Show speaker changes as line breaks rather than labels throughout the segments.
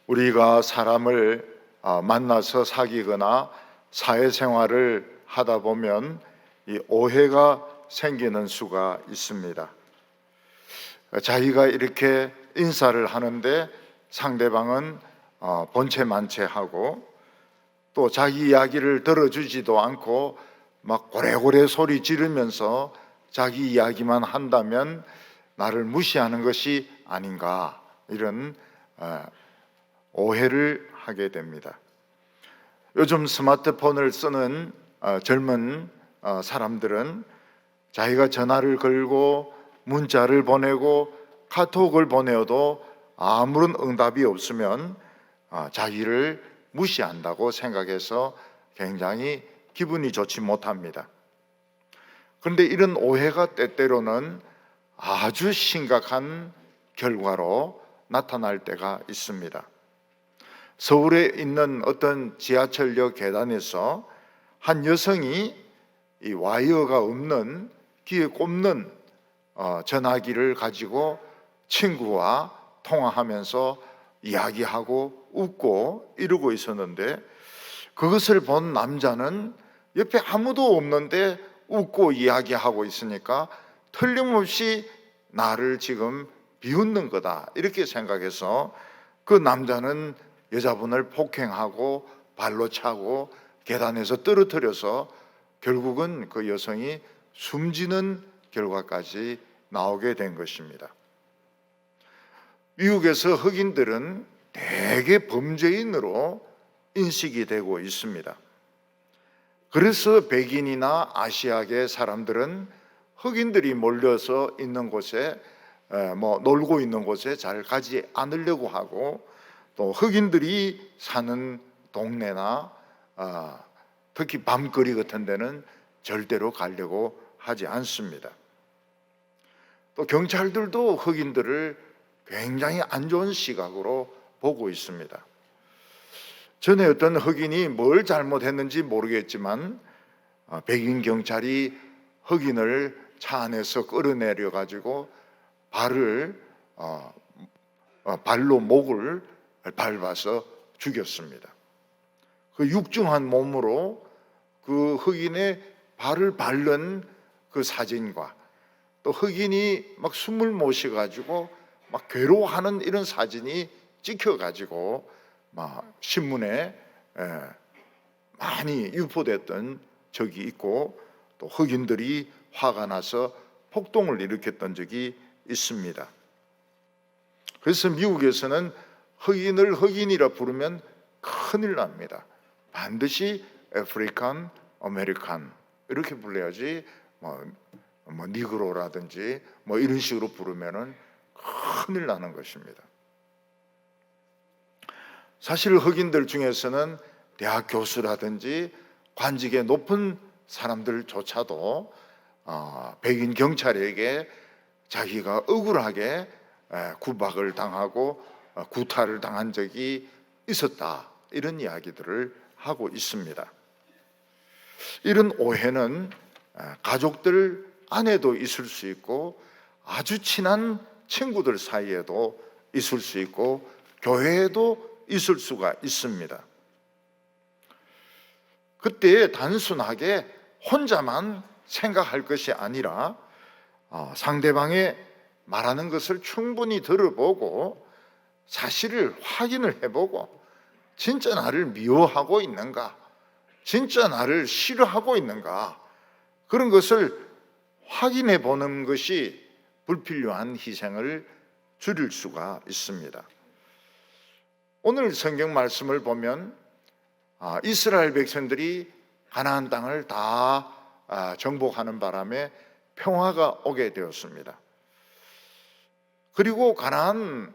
우리가 사람을 만나서 사귀거나 사회생활을 하다 보면 이 오해가 생기는 수가 있습니다. 자기가 이렇게 인사를 하는데 상대방은 본체만체하고 또 자기 이야기를 들어주지도 않고 막 고래고래 소리 지르면서 자기 이야기만 한다면 나를 무시하는 것이 아닌가, 이런 오해를 하게 됩니다. 요즘 스마트폰을 쓰는 젊은 사람들은 자기가 전화를 걸고 문자를 보내고 카톡을 보내어도 아무런 응답이 없으면 자기를 무시한다고 생각해서 굉장히 기분이 좋지 못합니다. 그런데 이런 오해가 때때로는 아주 심각한 결과로 나타날 때가 있습니다. 서울에 있는 어떤 지하철역 계단에서 한 여성이 이 와이어가 없는 귀에 꼽는 전화기를 가지고 친구와 통화하면서 이야기하고 웃고 이러고 있었는데, 그것을 본 남자는 옆에 아무도 없는데 웃고 이야기하고 있으니까 틀림없이 나를 지금 비웃는 거다, 이렇게 생각해서 그 남자는 여자분을 폭행하고 발로 차고 계단에서 떨어뜨려서 결국은 그 여성이 숨지는 결과까지 나오게 된 것입니다. 미국에서 흑인들은 대개 범죄인으로 인식이 되고 있습니다. 그래서 백인이나 아시아계 사람들은 흑인들이 몰려서 있는 곳에 놀고 있는 곳에 잘 가지 않으려고 하고, 또 흑인들이 사는 동네나 특히 밤거리 같은 데는 절대로 가려고 하지 않습니다. 또 경찰들도 흑인들을 굉장히 안 좋은 시각으로 보고 있습니다. 전에 어떤 흑인이 뭘 잘못했는지 모르겠지만 백인 경찰이 흑인을 차 안에서 끌어내려 가지고 발로 목을 밟아서 죽였습니다. 그 육중한 몸으로 그 흑인의 발을 밟는 그 사진과 또 흑인이 막 숨을 못 쉬어 가지고 막 괴로워하는 이런 사진이 찍혀 가지고 막 신문에 많이 유포됐던 적이 있고, 또 흑인들이 화가 나서 폭동을 일으켰던 적이 있습니다. 그래서 미국에서는 흑인을 흑인이라 부르면 큰일 납니다. 반드시 아프리칸 아메리칸 이렇게 불러야지, 니그로라든지 이런 식으로 부르면은 큰일 나는 것입니다. 사실 흑인들 중에서는 대학 교수라든지 관직의 높은 사람들조차도 백인 경찰에게 자기가 억울하게 구박을 당하고 구타를 당한 적이 있었다, 이런 이야기들을 하고 있습니다. 이런 오해는 가족들 안에도 있을 수 있고 아주 친한 친구들 사이에도 있을 수 있고 교회에도 있을 수가 있습니다. 그때 단순하게 혼자만 생각할 것이 아니라 상대방의 말하는 것을 충분히 들어보고 사실을 확인을 해보고 진짜 나를 미워하고 있는가, 진짜 나를 싫어하고 있는가, 그런 것을 확인해 보는 것이 불필요한 희생을 줄일 수가 있습니다. 오늘 성경 말씀을 보면 이스라엘 백성들이 가나안 땅을 다 정복하는 바람에 평화가 오게 되었습니다. 그리고 가나안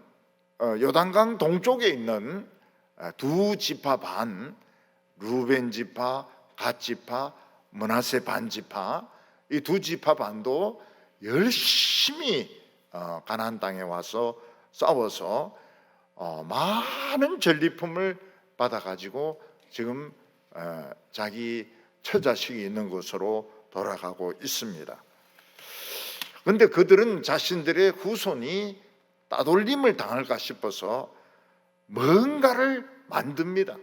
요단강 동쪽에 있는 두 지파 반, 루벤 지파, 갓 지파, 므낫세 반 지파, 이 두 지파 반도 열심히 가나안 땅에 와서 싸워서 많은 전리품을 받아가지고 지금 자기 처자식이 있는 곳으로 돌아가고 있습니다. 그런데 그들은 자신들의 후손이 따돌림을 당할까 싶어서 뭔가를 만듭니다.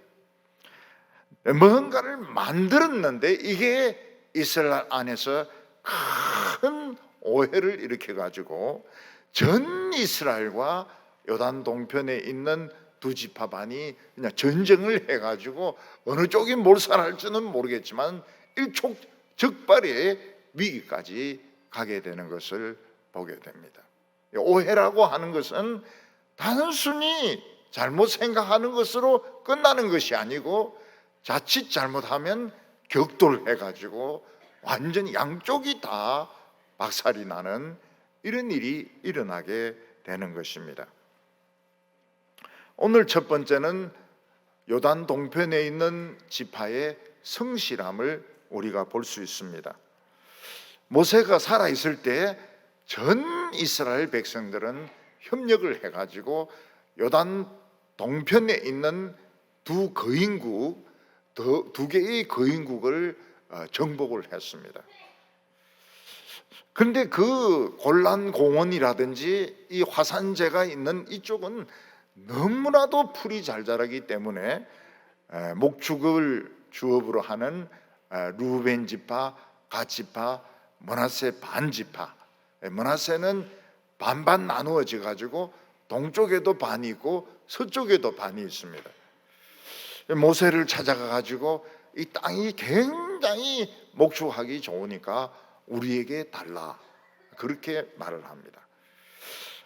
뭔가를 만들었는데 이게 이스라엘 안에서 큰 오해를 일으켜 가지고 전 이스라엘과 요단 동편에 있는 두 지파 반이 그냥 전쟁을 해 가지고 어느 쪽이 몰살할지는 모르겠지만 일촉즉발의 위기까지 가게 되는 것을 보게 됩니다. 오해라고 하는 것은 단순히 잘못 생각하는 것으로 끝나는 것이 아니고 자칫 잘못하면 격돌해 가지고 완전히 양쪽이 다 박살이 나는 이런 일이 일어나게 되는 것입니다. 오늘 첫 번째는 요단 동편에 있는 지파의 성실함을 우리가 볼 수 있습니다. 모세가 살아있을 때 전 이스라엘 백성들은 협력을 해가지고 요단 동편에 있는 두 개의 거인국을 정복을 했습니다. 그런데 그 골란 공원이라든지 이 화산재가 있는 이쪽은 너무나도 풀이 잘 자라기 때문에 목축을 주업으로 하는 루벤 지파, 갓 지파, 므낫세 반 지파, 므낫세는 반반 나누어져 가지고 동쪽에도 반이 있고 서쪽에도 반이 있습니다. 모세를 찾아가 가지고 이 땅이 굉장히 목축하기 좋으니까 우리에게 달라, 그렇게 말을 합니다.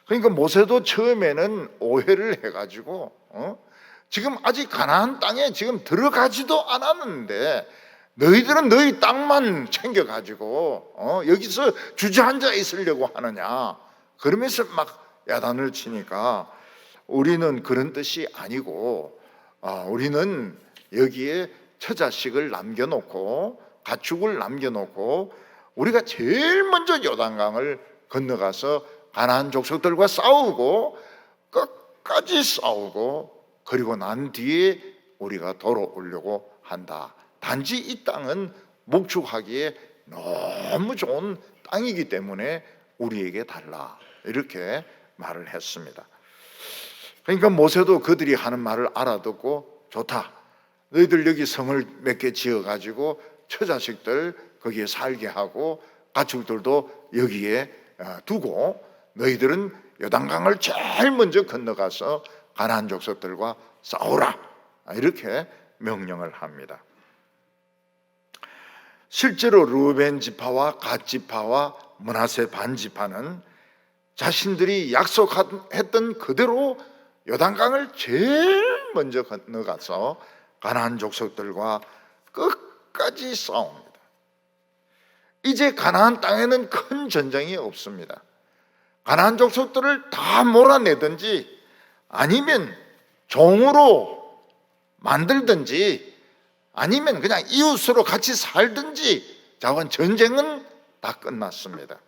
그러니까 모세도 처음에는 오해를 해가지고 지금 아직 가나안 땅에 지금 들어가지도 않았는데 너희들은 너희 땅만 챙겨가지고 여기서 주저앉아 있으려고 하느냐, 그러면서 막 야단을 치니까 우리는 그런 뜻이 아니고 우리는 여기에 처자식을 남겨놓고 가축을 남겨놓고 우리가 제일 먼저 요단강을 건너가서 가나안 족속들과 싸우고 끝까지 싸우고 그리고 난 뒤에 우리가 돌아오려고 한다. 단지 이 땅은 목축하기에 너무 좋은 땅이기 때문에 우리에게 달라, 이렇게 말을 했습니다. 그러니까 모세도 그들이 하는 말을 알아듣고 좋다, 너희들 여기 성을 몇 개 지어가지고 처자식들 거기에 살게 하고 가축들도 여기에 두고 너희들은 요단강을 제일 먼저 건너가서 가나안 족속들과 싸우라, 이렇게 명령을 합니다. 실제로 루벤 지파와 갓 지파와 므낫세 반 지파는 자신들이 약속했던 그대로 요단강을 제일 먼저 건너가서 가나안 족속들과 끝까지 싸웁니다. 이제 가나안 땅에는 큰 전쟁이 없습니다. 가나안 족속들을 다 몰아내든지 아니면 종으로 만들든지 아니면 그냥 이웃으로 같이 살든지 자원 전쟁은 다 끝났습니다.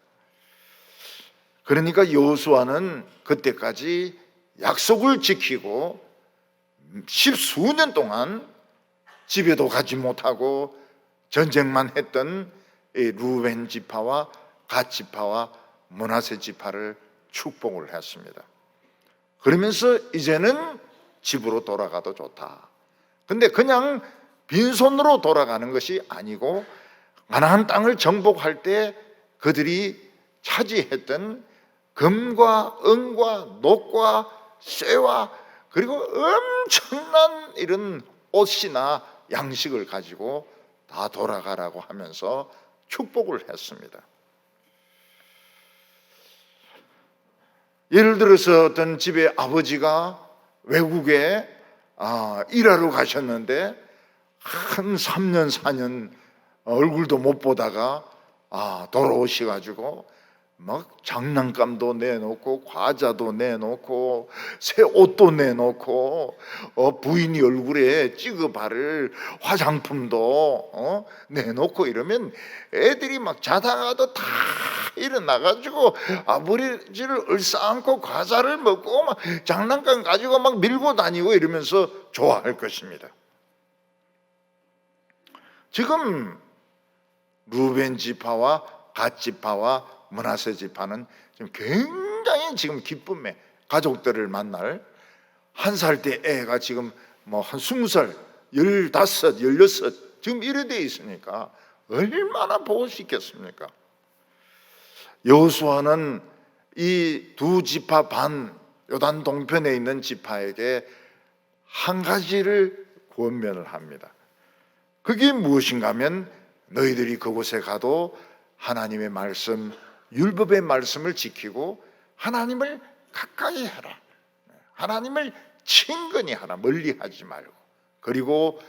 그러니까 여호수아는 그때까지 약속을 지키고 10수년 동안 집에도 가지 못하고 전쟁만 했던 루벤 지파와 갓 지파와 므낫세 지파를 축복을 했습니다. 그러면서 이제는 집으로 돌아가도 좋다. 근데 그냥 빈손으로 돌아가는 것이 아니고 가나안 땅을 정복할 때 그들이 차지했던 금과 은과 녹과 쇠와 그리고 엄청난 이런 옷이나 양식을 가지고 다 돌아가라고 하면서 축복을 했습니다. 예를 들어서 어떤 집에 아버지가 외국에 일하러 가셨는데 한 3년 4년 얼굴도 못 보다가 돌아오셔가지고 막 장난감도 내놓고 과자도 내놓고 새 옷도 내놓고 부인이 얼굴에 찍어바를 화장품도 내놓고 이러면 애들이 막 자다가도 다 일어나가지고 아버지를 얼싸안고 과자를 먹고 막 장난감 가지고 막 밀고 다니고 이러면서 좋아할 것입니다. 지금 루벤 지파와 갓 지파와 므낫세 지파는 지금 굉장히 지금 기쁨에 가족들을 만날 한 살 때 애가 지금 뭐 한 20살, 15, 16 지금 이래 돼 있으니까 얼마나 보고 싶겠습니까? 여호수아는 이 두 지파 반 요단 동편에 있는 지파에게 한 가지를 권면을 합니다. 그게 무엇인가 하면 너희들이 그곳에 가도 하나님의 말씀, 율법의 말씀을 지키고 하나님을 가까이 하라. 하나님을 친근히 하라. 멀리 하지 말고. 그리고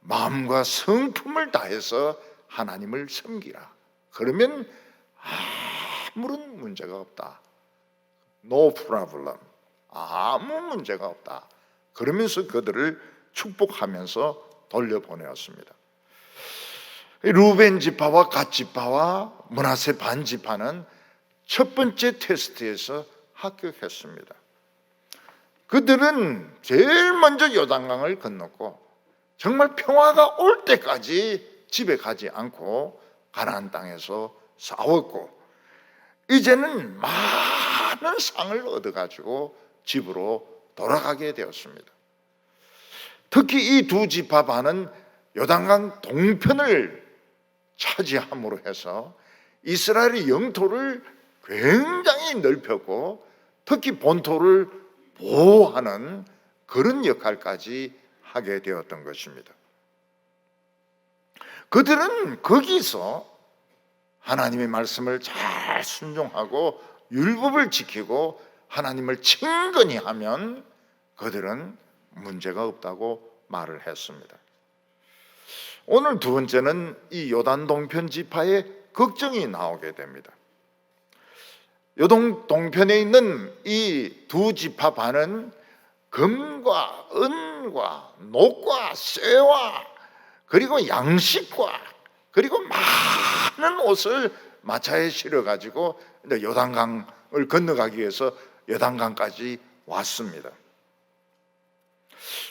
마음과 성품을 다해서 하나님을 섬기라. 그러면 아무런 문제가 없다. No problem. 아무 문제가 없다. 그러면서 그들을 축복하면서 돌려보내었습니다. 루벤 지파와 갓 지파와 므낫세 반 지파는 첫 번째 테스트에서 합격했습니다. 그들은 제일 먼저 요단강을 건넜고 정말 평화가 올 때까지 집에 가지 않고 가나안 땅에서 싸웠고 이제는 많은 상을 얻어가지고 집으로 돌아가게 되었습니다. 특히 이 두 지파 반은 요단강 동편을 차지함으로 해서 이스라엘의 영토를 굉장히 넓혔고 특히 본토를 보호하는 그런 역할까지 하게 되었던 것입니다. 그들은 거기서 하나님의 말씀을 잘 순종하고 율법을 지키고 하나님을 친근히 하면 그들은 문제가 없다고 말을 했습니다. 오늘 두 번째는 이 요단 동편 지파의 걱정이 나오게 됩니다. 요단 동편에 있는 이 두 지파 반은 금과 은과 녹과 쇠와 그리고 양식과 그리고 많은 옷을 마차에 실어가지고 요단강을 건너가기 위해서 요단강까지 왔습니다.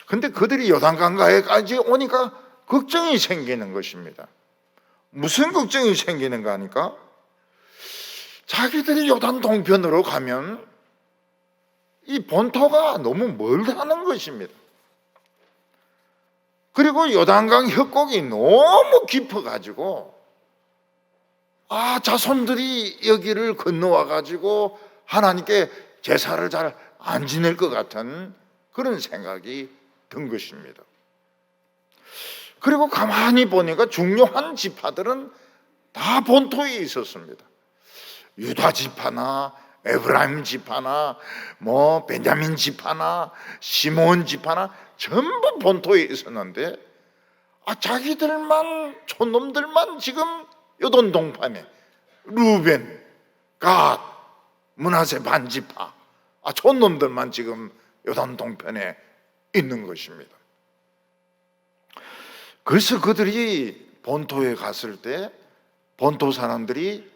근데 그들이 요단강가에까지 오니까 걱정이 생기는 것입니다. 무슨 걱정이 생기는가 하니까 자기들이 요단 동편으로 가면 이 본토가 너무 멀다는 것입니다. 그리고 요단강 협곡이 너무 깊어가지고 자손들이 여기를 건너와 가지고 하나님께 제사를 잘 안 지낼 것 같은 그런 생각이 든 것입니다. 그리고 가만히 보니까 중요한 지파들은 다 본토에 있었습니다. 유다 지파나 에브라임 지파나 뭐 베냐민 지파나 시몬 지파나 전부 본토에 있었는데 자기들만 촌놈들만 지금 요단 동편에 루벤, 갓, 므낫세 반 지파 촌놈들만 지금 요단 동편에 있는 것입니다. 그래서 그들이 본토에 갔을 때 본토 사람들이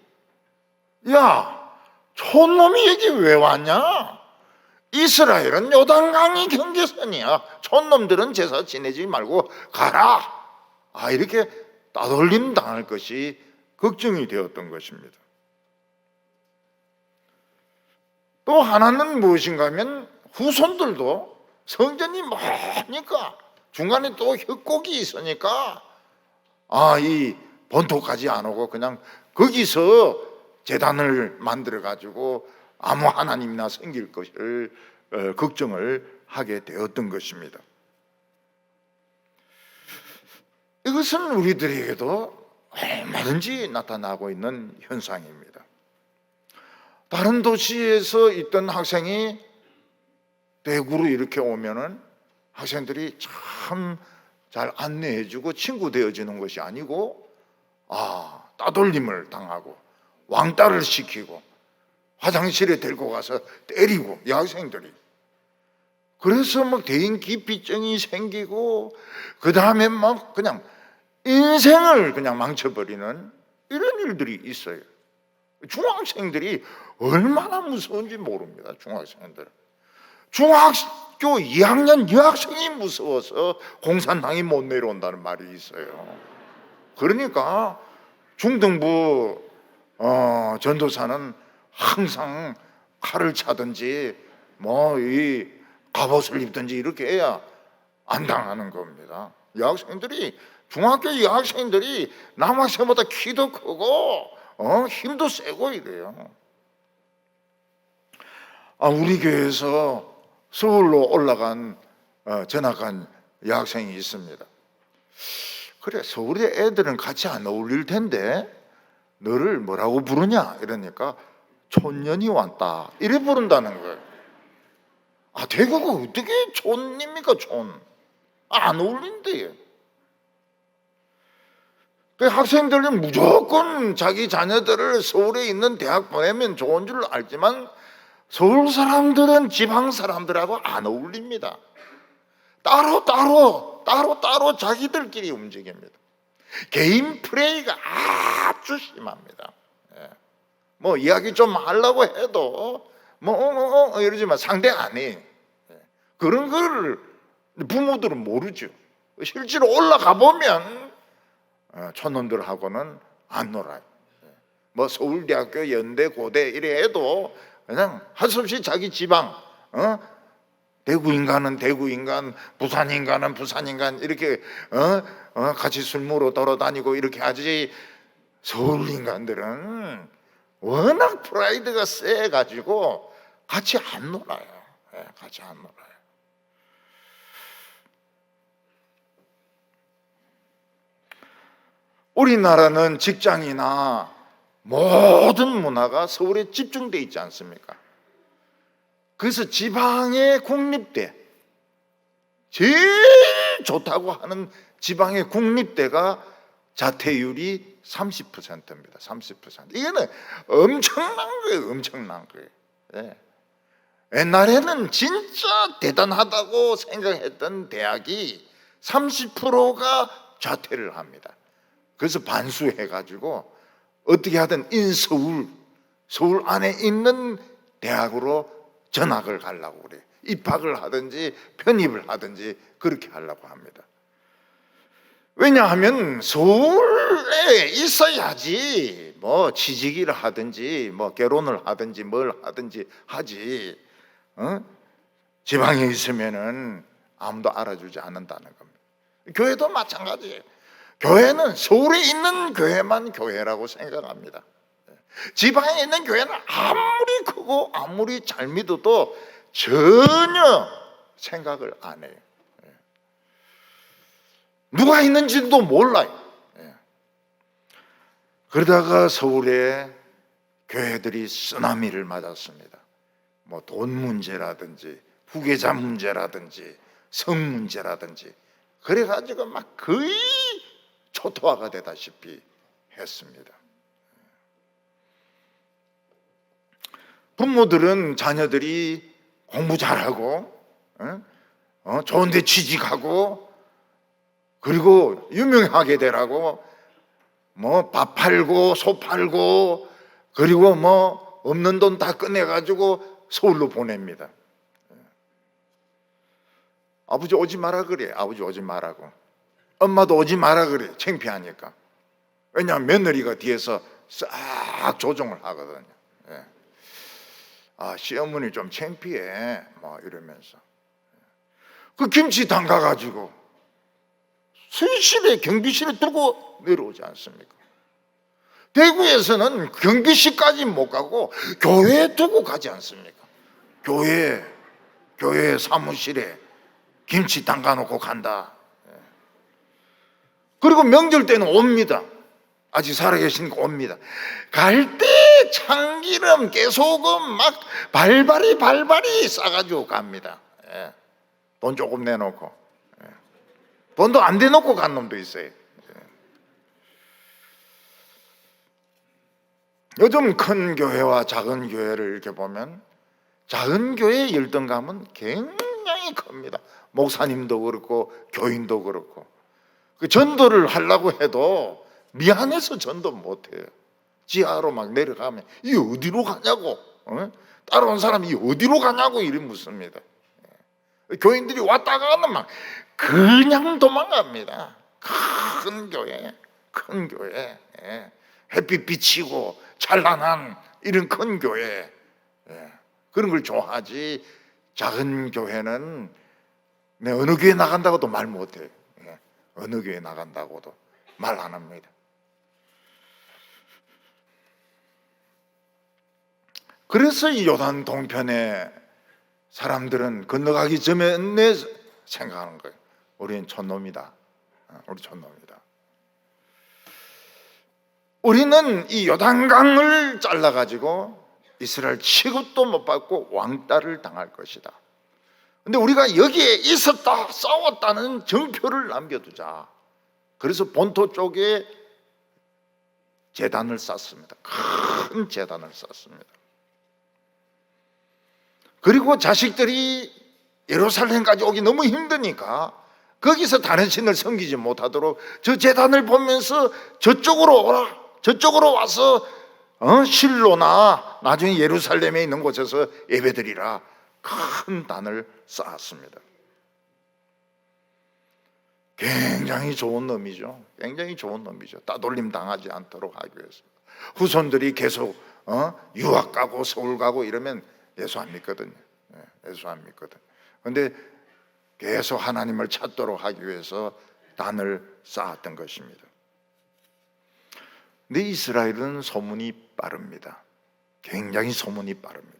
야, 촌놈이 여기 왜 왔냐? 이스라엘은 요단강이 경계선이야. 촌놈들은 제사 지내지 말고 가라. 이렇게 따돌림 당할 것이 걱정이 되었던 것입니다. 또 하나는 무엇인가 하면 후손들도 성전이 머니까 중간에 또 협곡이 있으니까 이 본토까지 안 오고 그냥 거기서 제단을 만들어 가지고 아무 하나님이나 섬길 것을 걱정을 하게 되었던 것입니다. 이것은 우리들에게도 얼마든지 나타나고 있는 현상입니다. 다른 도시에서 있던 학생이 대구로 이렇게 오면은 학생들이 참 잘 안내해주고 친구 되어지는 것이 아니고 따돌림을 당하고 왕따를 시키고 화장실에 데리고 가서 때리고 여학생들이 그래서 막 대인 기피증이 생기고 그 다음에 막 그냥 인생을 그냥 망쳐버리는 이런 일들이 있어요. 중학생들이 얼마나 무서운지 모릅니다. 중학생들 중학교 2학년 여학생이 무서워서 공산당이 못 내려온다는 말이 있어요. 그러니까 중등부 전도사는 항상 칼을 차든지 이 갑옷을 입든지 이렇게 해야 안 당하는 겁니다. 여학생들이, 중학교 여학생들이 남학생보다 키도 크고 힘도 세고 이래요. 우리 교회에서 서울로 올라간 전학한 여학생이 있습니다. 그래, 서울의 애들은 같이 안 어울릴 텐데 너를 뭐라고 부르냐 이러니까 촌년이 왔다 이래 부른다는 거예요. 대구가 어떻게 촌입니까? 촌 안 어울린대요. 그 학생들은 무조건 자기 자녀들을 서울에 있는 대학 보내면 좋은 줄 알지만 서울 사람들은 지방 사람들하고 안 어울립니다. 따로 자기들끼리 움직입니다. 개인 플레이가 아주 심합니다. 뭐 이야기 좀 하려고 해도 이러지만 상대 안 해. 그런 걸 부모들은 모르죠. 실제로 올라가 보면 촌놈들하고는 안 놀아요. 뭐 서울대학교, 연대, 고대 이래 해도 그냥 할 수 없이 자기 지방, 대구 인간은 대구 인간, 부산 인간은 부산 인간 이렇게 같이 술 먹으러 돌아다니고 이렇게 하지. 서울 인간들은 워낙 프라이드가 세가지고 같이 안 놀아요. 같이 안 놀아요. 우리나라는 직장이나 모든 문화가 서울에 집중되어 있지 않습니까? 그래서 지방의 국립대, 제일 좋다고 하는 지방의 국립대가 자퇴율이 30%입니다. 30%. 이거는 엄청난 거예요. 엄청난 거예요. 네. 옛날에는 진짜 대단하다고 생각했던 대학이 30%가 자퇴를 합니다. 그래서 반수해가지고 어떻게 하든 인서울, 서울 안에 있는 대학으로 전학을 가려고 그래요. 입학을 하든지 편입을 하든지 그렇게 하려고 합니다. 왜냐하면 서울에 있어야지 뭐 취직을 하든지 뭐 결혼을 하든지 뭘 하든지 하지. 지방에 있으면은 아무도 알아주지 않는다는 겁니다. 교회도 마찬가지예요. 교회는 서울에 있는 교회만 교회라고 생각합니다. 지방에 있는 교회는 아무리 크고 아무리 잘 믿어도 전혀 생각을 안 해요. 누가 있는지도 몰라요. 그러다가 서울에 교회들이 쓰나미를 맞았습니다. 뭐 돈 문제라든지 후계자 문제라든지 성 문제라든지 그래가지고 막 거의 초토화가 되다시피 했습니다. 부모들은 자녀들이 공부 잘하고 좋은 데 취직하고 그리고 유명하게 되라고 뭐 밥 팔고 소 팔고 그리고 뭐 없는 돈 다 꺼내가지고 서울로 보냅니다. 아버지 오지 마라 그래. 아버지 오지 마라고. 엄마도 오지 마라 그래. 창피하니까. 왜냐하면 며느리가 뒤에서 싹 조종을 하거든요. 시어머니 좀 창피해 뭐 이러면서 그 김치 담가가지고 수의실에 경비실에 두고 내려오지 않습니까? 대구에서는 경비실까지 못 가고 교회에 두고 가지 않습니까? 교회 사무실에 김치 담가놓고 간다. 그리고 명절 때는 옵니다. 아직 살아계시니까 옵니다. 갈 때 참기름, 깨소금 막 발발이 싸가지고 갑니다. 돈 조금 내놓고. 돈도 안 대놓고 간 놈도 있어요. 요즘 큰 교회와 작은 교회를 이렇게 보면 작은 교회의 열등감은 굉장히 큽니다. 목사님도 그렇고 교인도 그렇고 그 전도를 하려고 해도 미안해서 전도 못해요. 지하로 막 내려가면 이 어디로 가냐고 따라온 사람이 어디로 가냐고 이래 묻습니다. 교인들이 왔다 가면 막 그냥 도망갑니다. 큰 교회 햇빛 비치고 찬란한 이런 큰 교회 그런 걸 좋아하지 작은 교회는 어느 교회 나간다고도 말 못해요. 어느 교회 나간다고도 말 안 합니다. 그래서 이 요단 동편에 사람들은 건너가기 전에 생각하는 거예요. 우리는 촌놈이다. 우리 촌놈이다. 우리는 이 요단강을 잘라가지고 이스라엘 취급도 못 받고 왕따를 당할 것이다. 근데 우리가 여기에 있었다, 싸웠다는 정표를 남겨두자. 그래서 본토 쪽에 제단을 쌓습니다. 큰 제단을 쌓습니다. 그리고 자식들이 예루살렘까지 오기 너무 힘드니까 거기서 다른 신을 섬기지 못하도록 저 제단을 보면서 저쪽으로 오라, 저쪽으로 와서 실로나 나중에 예루살렘에 있는 곳에서 예배드리라. 큰 단을 쌓았습니다. 굉장히 좋은 놈이죠. 굉장히 좋은 놈이죠. 따돌림 당하지 않도록 하기 위해서. 후손들이 계속 유학 가고 서울 가고 이러면 예수 안 믿거든요. 예수 안 믿거든. 그런데 계속 하나님을 찾도록 하기 위해서 단을 쌓았던 것입니다. 근데 이스라엘은 소문이 빠릅니다. 굉장히 소문이 빠릅니다.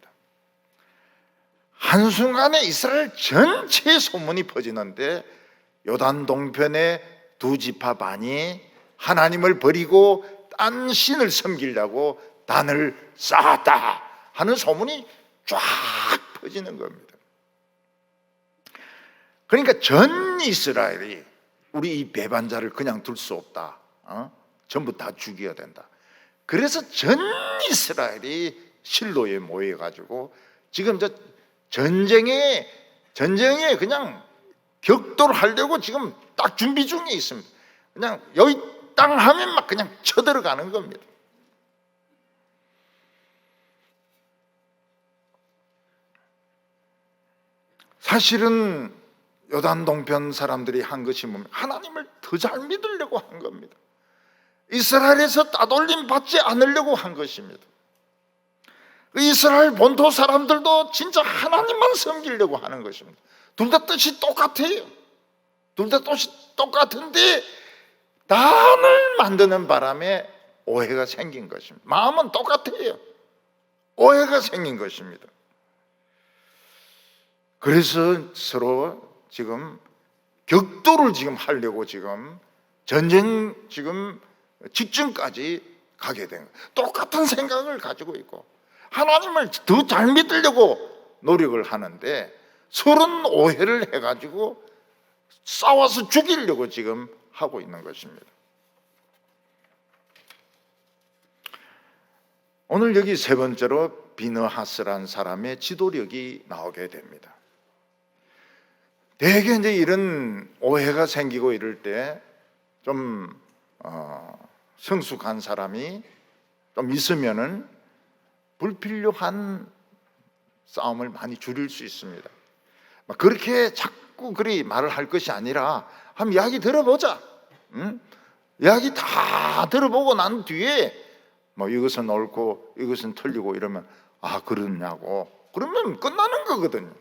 한순간에 이스라엘 전체의 소문이 퍼지는데 요단 동편의 두 지파 반이 하나님을 버리고 딴 신을 섬기려고 단을 쌓았다 하는 소문이 쫙 퍼지는 겁니다. 그러니까 전 이스라엘이 우리 이 배반자를 그냥 둘 수 없다. 전부 다 죽여야 된다. 그래서 전 이스라엘이 실로에 모여가지고 지금 저 전쟁에 그냥 격돌을 하려고 지금 딱 준비 중에 있습니다. 그냥 여기 땅 하면 막 그냥 쳐들어가는 겁니다. 사실은 요단 동편 사람들이 한 것이 뭡니까? 하나님을 더 잘 믿으려고 한 겁니다. 이스라엘에서 따돌림 받지 않으려고 한 것입니다. 이스라엘 본토 사람들도 진짜 하나님만 섬기려고 하는 것입니다. 둘 다 뜻이 똑같아요. 둘 다 뜻이 똑같은데 단을 만드는 바람에 오해가 생긴 것입니다. 마음은 똑같아요. 오해가 생긴 것입니다. 그래서 서로 지금 격돌을 지금 하려고 지금 전쟁 지금 직전까지 가게 된 거예요. 똑같은 생각을 가지고 있고 하나님을 더 잘 믿으려고 노력을 하는데 서른 오해를 해가지고 싸워서 죽이려고 지금 하고 있는 것입니다. 오늘 여기 세 번째로 비느하스란 사람의 지도력이 나오게 됩니다. 대개 이제 이런 오해가 생기고 이럴 때 좀 성숙한 사람이 좀 있으면은 불필요한 싸움을 많이 줄일 수 있습니다. 그렇게 자꾸 그리 말을 할 것이 아니라 한번 이야기 들어보자. 이야기 다 들어보고 난 뒤에 뭐 이것은 옳고 이것은 틀리고 이러면 아 그러냐고 그러면 끝나는 거거든요.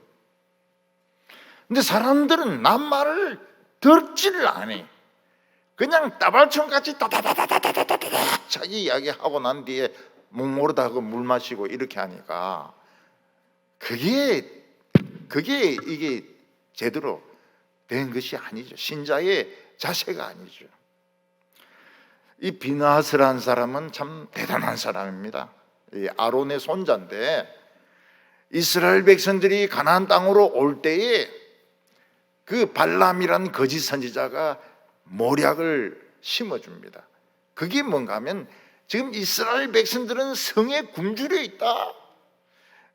근데 사람들은 남 말을 듣지를 않아. 그냥 따발총같이 따다다다다다다다 자기 이야기하고 난 뒤에 목 모르다가 물 마시고 이렇게 하니까 그게 이게 제대로 된 것이 아니죠. 신자의 자세가 아니죠. 이 비느하스라는 사람은 참 대단한 사람입니다. 이 아론의 손자인데 이스라엘 백성들이 가나안 땅으로 올 때에 그 발람이라는 거짓 선지자가 모략을 심어줍니다. 그게 뭔가 하면 지금 이스라엘 백성들은 성에 굶주려 있다.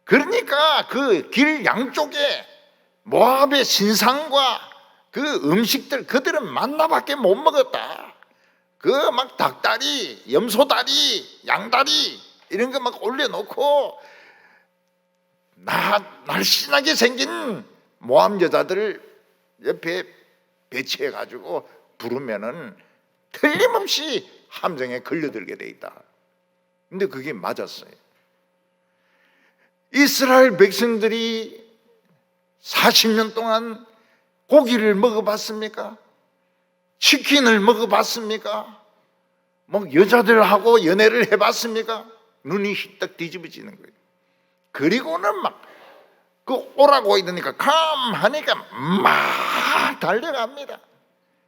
그러니까 그 길 양쪽에 모압의 신상과 그 음식들 그들은 만나밖에 못 먹었다. 그 막 닭다리, 염소다리, 양다리 이런 거 막 올려놓고 날씬하게 생긴 모압 여자들을 옆에 배치해가지고 부르면은 틀림없이 함정에 걸려들게 돼 있다. 근데 그게 맞았어요. 이스라엘 백성들이 40년 동안 고기를 먹어봤습니까? 치킨을 먹어봤습니까? 뭐 여자들하고 연애를 해봤습니까? 눈이 휘떡 뒤집어지는 거예요. 그리고는 막 그 오라고 이러니까 하니까 막 달려갑니다.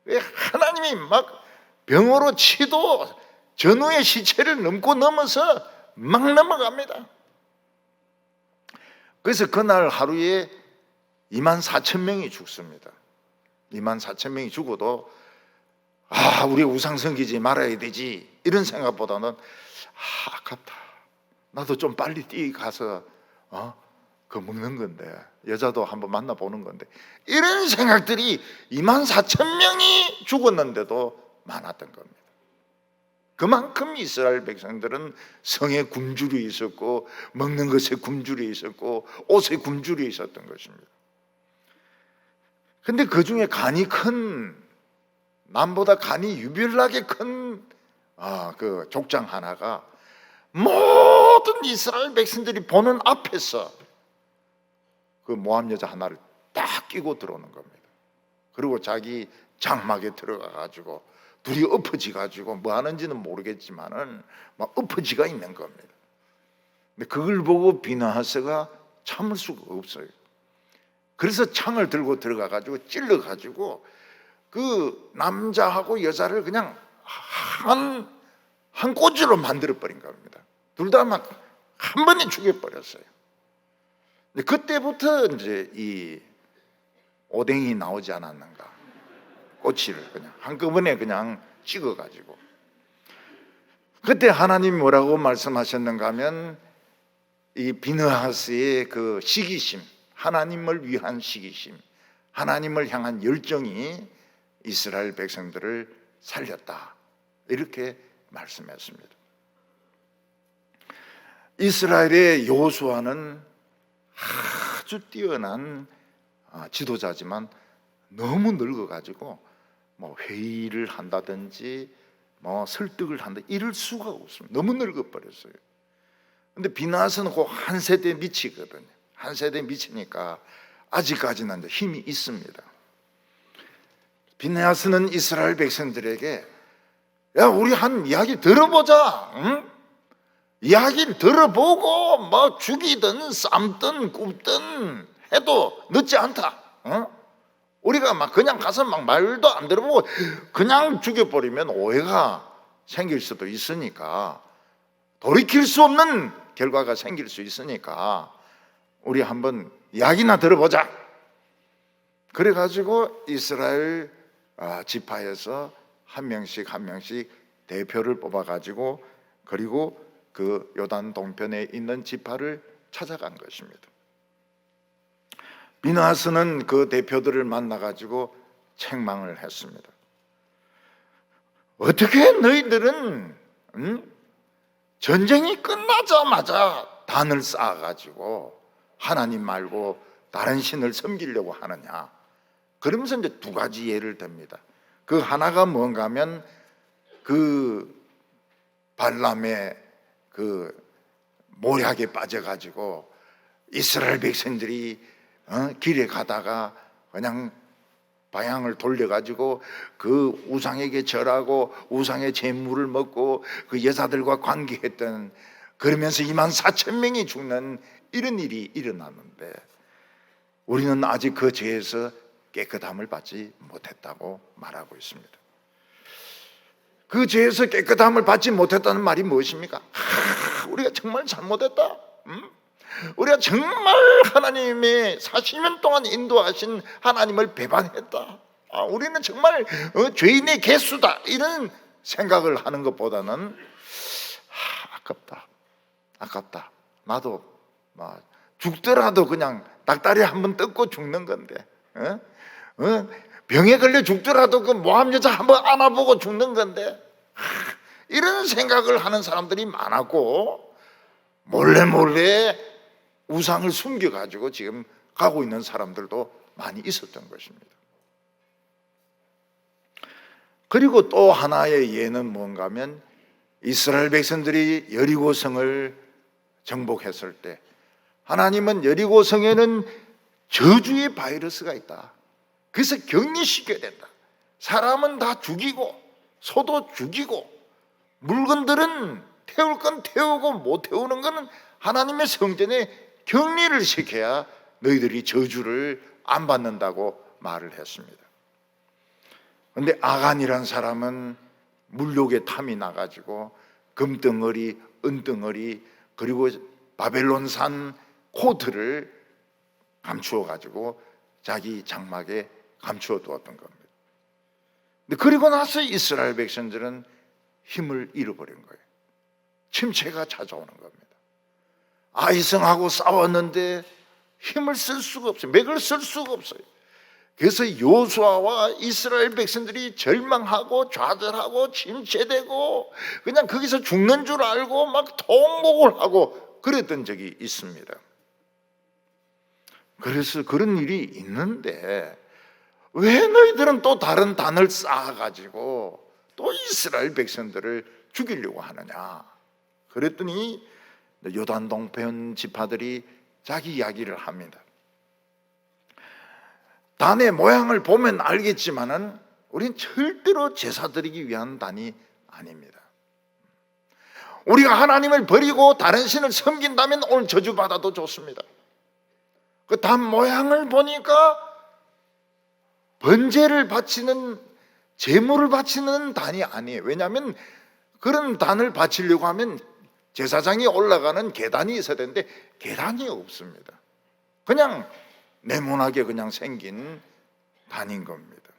왜 하나님이 막 병으로 치도 전우의 시체를 넘어서 막 넘어갑니다. 그래서 그날 하루에 24,000명이 죽습니다. 24,000명이 죽어도 우리 우상 섬기지 말아야 되지 이런 생각보다는 아깝다. 나도 좀 빨리 뛰어가서 그 먹는 건데, 여자도 한번 만나보는 건데, 이런 생각들이 24,000명이 죽었는데도 많았던 겁니다. 그만큼 이스라엘 백성들은 성에 굶주려 있었고, 먹는 것에 굶주려 있었고, 옷에 굶주려 있었던 것입니다. 근데 그 중에 간이 큰, 남보다 간이 유별나게 큰 그 족장 하나가 모든 이스라엘 백성들이 보는 앞에서 그 모함 여자 하나를 딱 끼고 들어오는 겁니다. 그리고 자기 장막에 들어가 가지고 둘이 엎어지 가지고 뭐 하는지는 모르겠지만은 막 엎어지가 있는 겁니다. 근데 그걸 보고 비나하스가 참을 수가 없어요. 그래서 창을 들고 들어가 가지고 찔러 가지고 그 남자하고 여자를 그냥 한 꼬지로 만들어 버린 겁니다. 둘 다 막 한 번에 죽여 버렸어요. 그때부터 이제 이 오뎅이 나오지 않았는가. 꼬치를 그냥 한꺼번에 그냥 찍어 가지고. 그때 하나님이 뭐라고 말씀하셨는가 하면 이 비느하스의 그 시기심, 하나님을 위한 시기심, 하나님을 향한 열정이 이스라엘 백성들을 살렸다. 이렇게 말씀했습니다. 이스라엘의 여호수아는 아주 뛰어난 지도자지만 너무 늙어가지고 뭐 회의를 한다든지 뭐 설득을 한다 이럴 수가 없습니다. 너무 늙어버렸어요. 근데 비나스는 그 한 세대에 미치거든요. 한 세대에 미치니까 아직까지는 힘이 있습니다. 비나스는 이스라엘 백성들에게 야, 우리 한 이야기 들어보자. 응? 이야기를 들어보고 뭐 죽이든 삶든 굽든 해도 늦지 않다. 우리가 막 그냥 가서 막 말도 안 들어보고 그냥 죽여버리면 오해가 생길 수도 있으니까, 돌이킬 수 없는 결과가 생길 수 있으니까 우리 한번 이야기나 들어보자. 그래가지고 이스라엘 지파에서 한 명씩 대표를 뽑아가지고 그리고 그 요단 동편에 있는 지파를 찾아간 것입니다. 비나스는 그 대표들을 만나가지고 책망을 했습니다. 어떻게 너희들은 전쟁이 끝나자마자 단을 쌓아가지고 하나님 말고 다른 신을 섬기려고 하느냐. 그러면서 이제 두 가지 예를 듭니다. 그 하나가 뭔가 하면 그 발람의 그 모략에 빠져가지고 이스라엘 백성들이 길에 가다가 그냥 방향을 돌려가지고 그 우상에게 절하고 우상의 제물을 먹고 그 여자들과 관계했던, 그러면서 24,000명이 죽는 이런 일이 일어났는데 우리는 아직 그 죄에서 깨끗함을 받지 못했다고 말하고 있습니다. 그 죄에서 깨끗함을 받지 못했다는 말이 무엇입니까? 우리가 정말 잘못했다. 우리가 정말 하나님의 40년 동안 인도하신 하나님을 배반했다. 우리는 정말 죄인의 개수다. 이런 생각을 하는 것보다는 아깝다. 나도 죽더라도 그냥 닭다리 한번 뜯고 죽는 건데, 병에 걸려 죽더라도 그 모함 여자 한번 안아보고 죽는 건데, 이런 생각을 하는 사람들이 많았고 몰래 우상을 숨겨가지고 지금 가고 있는 사람들도 많이 있었던 것입니다. 그리고 또 하나의 예는 뭔가 하면 이스라엘 백성들이 여리고성을 정복했을 때 하나님은 여리고성에는 저주의 바이러스가 있다. 그래서 격리시켜야 된다. 사람은 다 죽이고 소도 죽이고 물건들은 태울 건 태우고 못 태우는 거는 하나님의 성전에 격리를 시켜야 너희들이 저주를 안 받는다고 말을 했습니다. 그런데 아간이란 사람은 물욕의 탐이 나가지고 금덩어리, 은덩어리, 그리고 바벨론산 코트를 감추어 가지고 자기 장막에 감추어 두었던 겁니다. 근데 그리고 나서 이스라엘 백성들은 힘을 잃어버린 거예요. 침체가 찾아오는 겁니다. 아이성하고 싸웠는데 힘을 쓸 수가 없어요. 맥을 쓸 수가 없어요. 그래서 여호수아와 이스라엘 백성들이 절망하고 좌절하고 침체되고 그냥 거기서 죽는 줄 알고 막 통곡을 하고 그랬던 적이 있습니다. 그래서 그런 일이 있는데 왜 너희들은 또 다른 단을 쌓아가지고 또 이스라엘 백성들을 죽이려고 하느냐? 그랬더니 요단 동편 지파들이 자기 이야기를 합니다. 단의 모양을 보면 알겠지만은 우린 절대로 제사 드리기 위한 단이 아닙니다. 우리가 하나님을 버리고 다른 신을 섬긴다면 오늘 저주받아도 좋습니다. 그 단 모양을 보니까 번제를 바치는, 제물을 바치는 단이 아니에요. 왜냐하면 그런 단을 바치려고 하면 제사장이 올라가는 계단이 있어야 되는데 계단이 없습니다. 그냥 네모나게 그냥 생긴 단인 겁니다.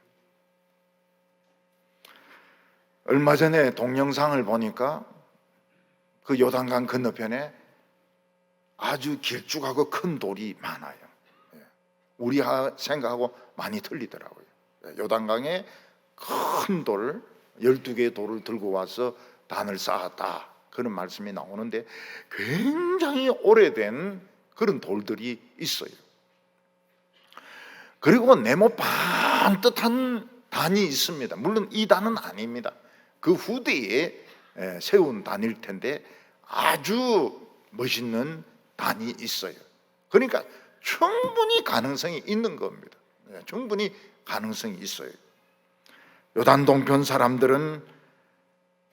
얼마 전에 동영상을 보니까 그 요단강 건너편에 아주 길쭉하고 큰 돌이 많아요. 우리 생각하고 많이 틀리더라고요. 요단강에 큰 돌, 12개의 돌을 들고 와서 단을 쌓았다, 그런 말씀이 나오는데 굉장히 오래된 그런 돌들이 있어요. 그리고 네모 반듯한 단이 있습니다. 물론 이 단은 아닙니다. 그 후대에 세운 단일 텐데 아주 멋있는 단이 있어요. 그러니까 충분히 가능성이 있는 겁니다. 충분히 가능성이 있어요. 요단 동편 사람들은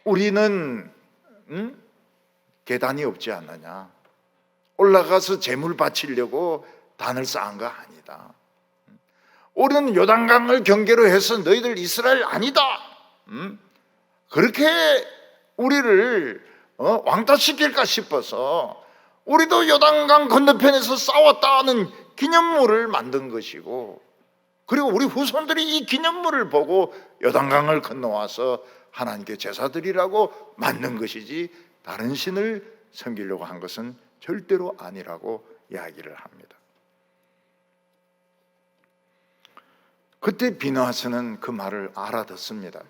우리는 계단이 없지 않느냐, 올라가서 제물 바치려고 단을 쌓은 거 아니다, 우리는 요단강을 경계로 해서 너희들 이스라엘 아니다, 그렇게 우리를 왕따시킬까 싶어서 우리도 요단강 건너편에서 싸웠다는 기념물을 만든 것이고, 그리고 우리 후손들이 이 기념물을 보고 요단강을 건너와서 하나님께 제사드리라고 만든 것이지 다른 신을 섬기려고 한 것은 절대로 아니라고 이야기를 합니다. 그때 비느하스는 그 말을 알아듣습니다.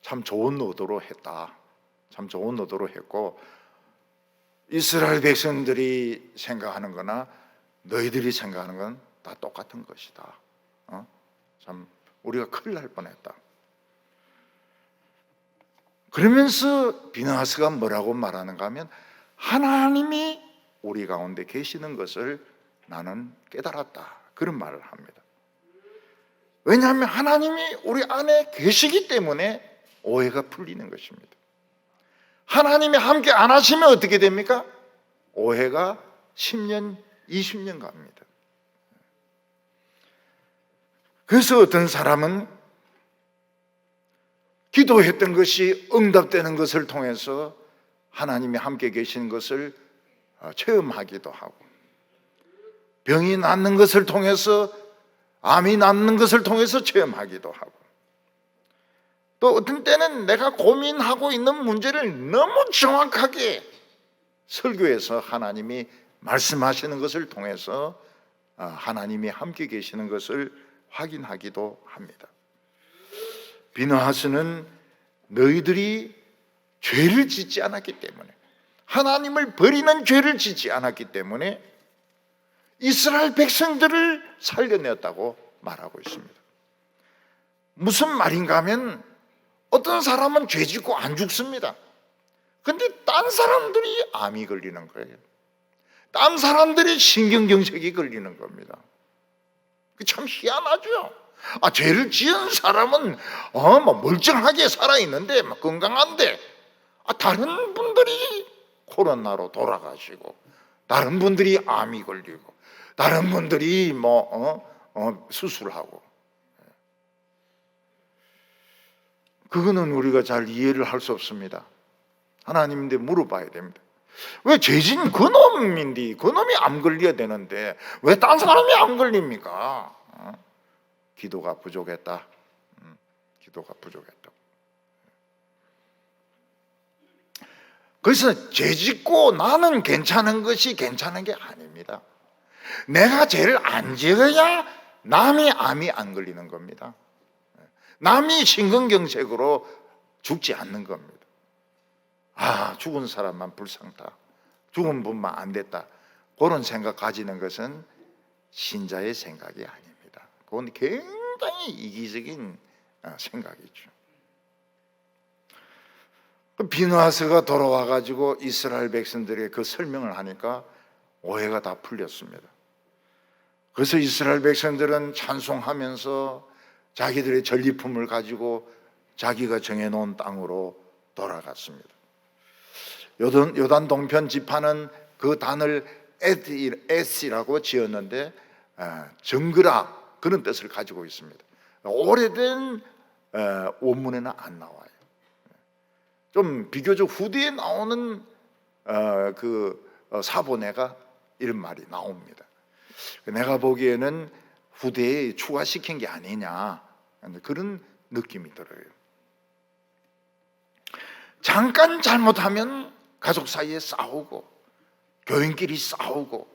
참 좋은 의도로 했다, 참 좋은 의도로 했고, 이스라엘 백성들이 생각하는 거나 너희들이 생각하는 건 다 똑같은 것이다. 참 우리가 큰일 날 뻔했다. 그러면서 비느하스가 뭐라고 말하는가 하면, 하나님이 우리 가운데 계시는 것을 나는 깨달았다, 그런 말을 합니다. 왜냐하면 하나님이 우리 안에 계시기 때문에 오해가 풀리는 것입니다. 하나님이 함께 안 하시면 어떻게 됩니까? 오해가 10년, 20년 갑니다. 그래서 어떤 사람은 기도했던 것이 응답되는 것을 통해서 하나님이 함께 계시는 것을 체험하기도 하고, 병이 낫는 것을 통해서, 암이 낫는 것을 통해서 체험하기도 하고, 또 어떤 때는 내가 고민하고 있는 문제를 너무 정확하게 설교에서 하나님이 말씀하시는 것을 통해서 하나님이 함께 계시는 것을 확인하기도 합니다. 비느하스는 너희들이 죄를 짓지 않았기 때문에, 하나님을 버리는 죄를 짓지 않았기 때문에 이스라엘 백성들을 살려냈다고 말하고 있습니다. 무슨 말인가 하면, 어떤 사람은 죄 짓고 안 죽습니다. 근데 딴 사람들이 암이 걸리는 거예요. 딴 사람들이 신경경색이 걸리는 겁니다. 참 희한하죠. 죄를 지은 사람은 뭐 멀쩡하게 살아있는데 뭐 건강한데 다른 분들이 코로나로 돌아가시고, 다른 분들이 암이 걸리고, 다른 분들이 수술하고. 그거는 우리가 잘 이해를 할 수 없습니다. 하나님인데 물어봐야 됩니다. 왜 죄진 그놈인데 그놈이 암 걸려야 되는데 왜 딴 사람이 안 걸립니까? 기도가 부족했다. 기도가 부족했다. 그래서 죄짓고 나는 괜찮은 것이 괜찮은 게 아닙니다. 내가 죄를 안 지어야 남이 암이 안 걸리는 겁니다. 남이 심근경색으로 죽지 않는 겁니다. 죽은 사람만 불쌍다, 죽은 분만 안 됐다, 그런 생각 가지는 것은 신자의 생각이 아닙니다. 그건 굉장히 이기적인 생각이죠. 비누하스가 돌아와 가지고 이스라엘 백성들에게 그 설명을 하니까 오해가 다 풀렸습니다. 그래서 이스라엘 백성들은 찬송하면서 자기들의 전리품을 가지고 자기가 정해놓은 땅으로 돌아갔습니다. 요단 동편 지파는 그 단을 에스라고 지었는데 정글아, 그런 뜻을 가지고 있습니다. 오래된 원문에는 안 나와요. 좀 비교적 후대에 나오는 사본에가 이런 말이 나옵니다. 내가 보기에는 후대에 추가시킨 게 아니냐, 그런 느낌이 들어요. 잠깐 잘못하면 가족 사이에 싸우고, 교인끼리 싸우고,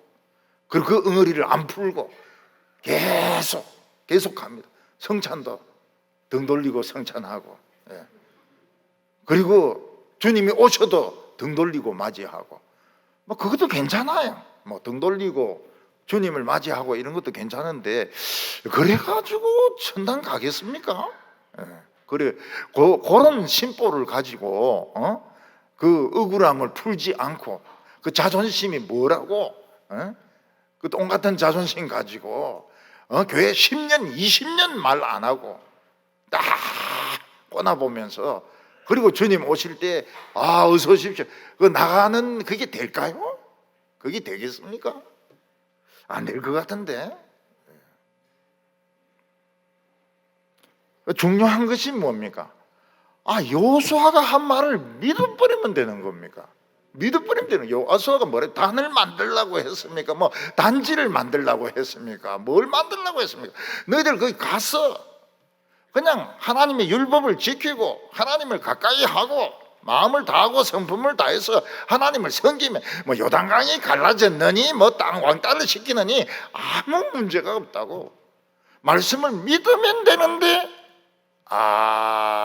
그리고 그 응어리를 안 풀고 계속합니다. 성찬도 등 돌리고 성찬하고, 그리고 주님이 오셔도 등 돌리고 맞이하고, 그것도 괜찮아요. 등 돌리고 주님을 맞이하고 이런 것도 괜찮은데, 그래가지고 천당 가겠습니까? 그래, 그런 심보를 가지고 그 억울함을 풀지 않고, 그 자존심이 뭐라고, 그 똑같은 자존심 가지고 교회 10년 20년 말 안 하고 딱 꼬나보면서, 그리고 주님 오실 때 어서 오십시오, 그 나가는 그게 될까요? 그게 되겠습니까? 안 될 것 같은데. 중요한 것이 뭡니까? 여호수아가 한 말을 믿어버리면 되는 겁니까? 믿어버리면 되는. 여호수아가 뭐래? 단을 만들려고 했습니까? 단지를 만들려고 했습니까? 뭘 만들려고 했습니까? 너희들 거기 가서 그냥 하나님의 율법을 지키고 하나님을 가까이 하고 마음을 다하고 성품을 다해서 하나님을 섬기면 요단강이 갈라졌느니 땅 왕따를 시키느니 아무 문제가 없다고. 말씀을 믿으면 되는데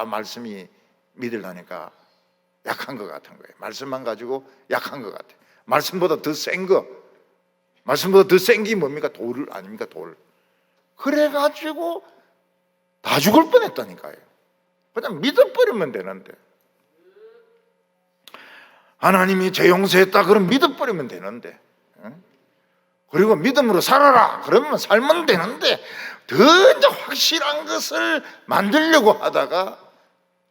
말씀이 믿으려니까 약한 것 같은 거예요. 말씀만 가지고 약한 것 같아요. 말씀보다 더 센 거, 말씀보다 더 센 게 뭡니까? 돌 아닙니까? 돌. 그래가지고 다 죽을 뻔했다니까요. 그냥 믿어버리면 되는데, 하나님이 죄 용서했다 그럼 믿어버리면 되는데, 그리고 믿음으로 살아라 그러면 살면 되는데, 더 이제 확실한 것을 만들려고 하다가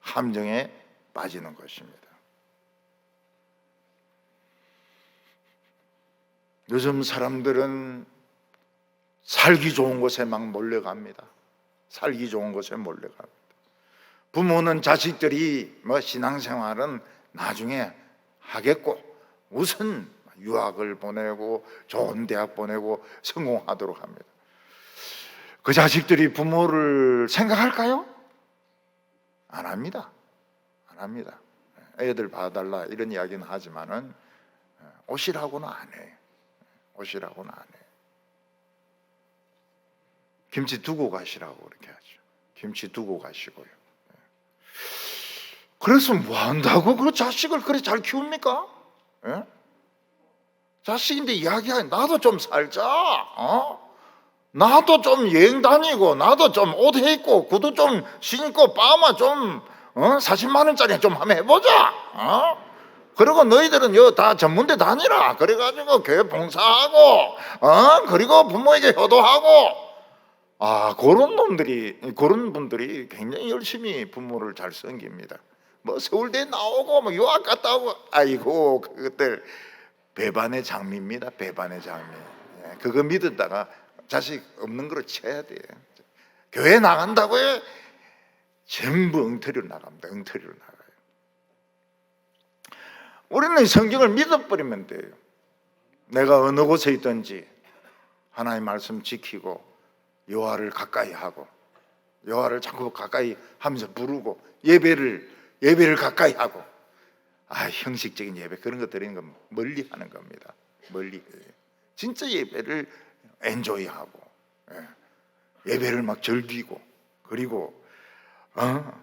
함정에 빠지는 것입니다. 요즘 사람들은 살기 좋은 곳에 막 몰려갑니다. 살기 좋은 곳에 몰려갑니다. 부모는 자식들이 신앙생활은 나중에 하겠고 우선 유학을 보내고 좋은 대학 보내고 성공하도록 합니다. 그 자식들이 부모를 생각할까요? 안 합니다. 안 합니다. 애들 봐달라 이런 이야기는 하지만은 오시라고는 안 해요. 오시라고는 안 해요. 김치 두고 가시라고 그렇게 하죠. 김치 두고 가시고요. 그래서 뭐 한다고 그 자식을 그렇게 잘 키웁니까? 예? 자식인데 이야기하니 나도 좀 살자. 나도 좀 여행 다니고, 나도 좀 옷 입고, 구두 좀 신고, 빠마 좀 40만 원짜리 좀 한번 해보자. 그리고 너희들은 다 전문대 다니라. 그래가지고 교회 봉사하고, 그리고 부모에게 효도하고. 그런 분들이 굉장히 열심히 부모를 잘 섬깁니다. 뭐 서울대 나오고 뭐 유학 갔다 오고, 아이고 그것들 배반의 장미입니다. 배반의 장미. 그거 믿었다가 자식 없는 거로 쳐야 돼요. 교회 나간다고요? 전부 엉터리로 나갑니다. 엉터리로 나가요. 우리는 성경을 믿어버리면 돼요. 내가 어느 곳에 있든지 하나님 말씀 지키고 여호와를 가까이 하고, 여호와를 자꾸 가까이 하면서 부르고, 예배를 가까이 하고, 형식적인 예배 그런 거 드리는 건 멀리 하는 겁니다. 멀리. 진짜 예배를 엔조이하고, 예배를 막 즐기고, 그리고 막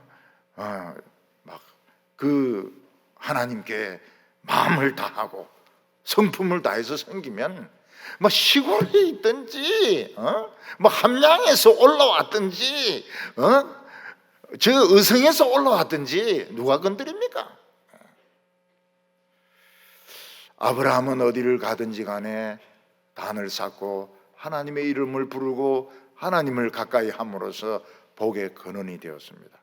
그 하나님께 마음을 다하고 성품을 다해서 섬기면, 뭐 시골에 있든지 뭐 함양에서 올라왔든지 저 의성에서 올라왔든지 누가 건드립니까? 아브라함은 어디를 가든지 간에 단을 쌓고 하나님의 이름을 부르고 하나님을 가까이 함으로써 복의 근원이 되었습니다.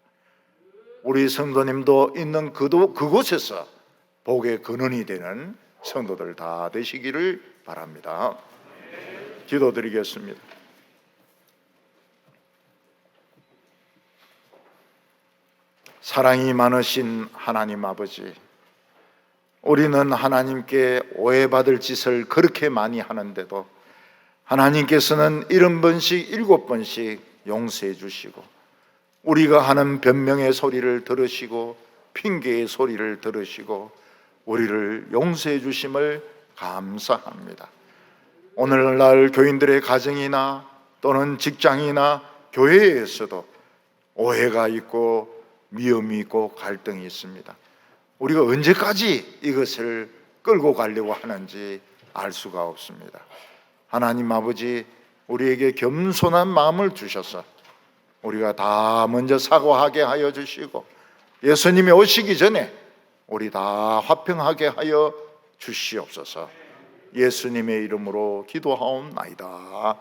우리 성도님도 있는 그곳에서 복의 근원이 되는 성도들 다 되시기를 바랍니다. 기도드리겠습니다. 사랑이 많으신 하나님 아버지, 우리는 하나님께 오해받을 짓을 그렇게 많이 하는데도 하나님께서는 70번씩 7번씩 용서해 주시고, 우리가 하는 변명의 소리를 들으시고 핑계의 소리를 들으시고 우리를 용서해 주심을 감사합니다. 오늘날 교인들의 가정이나 또는 직장이나 교회에서도 오해가 있고 미움이 있고 갈등이 있습니다. 우리가 언제까지 이것을 끌고 가려고 하는지 알 수가 없습니다. 하나님 아버지, 우리에게 겸손한 마음을 주셔서 우리가 다 먼저 사과하게 하여 주시고, 예수님이 오시기 전에 우리 다 화평하게 하여 주시옵소서. 예수님의 이름으로 기도하옵나이다.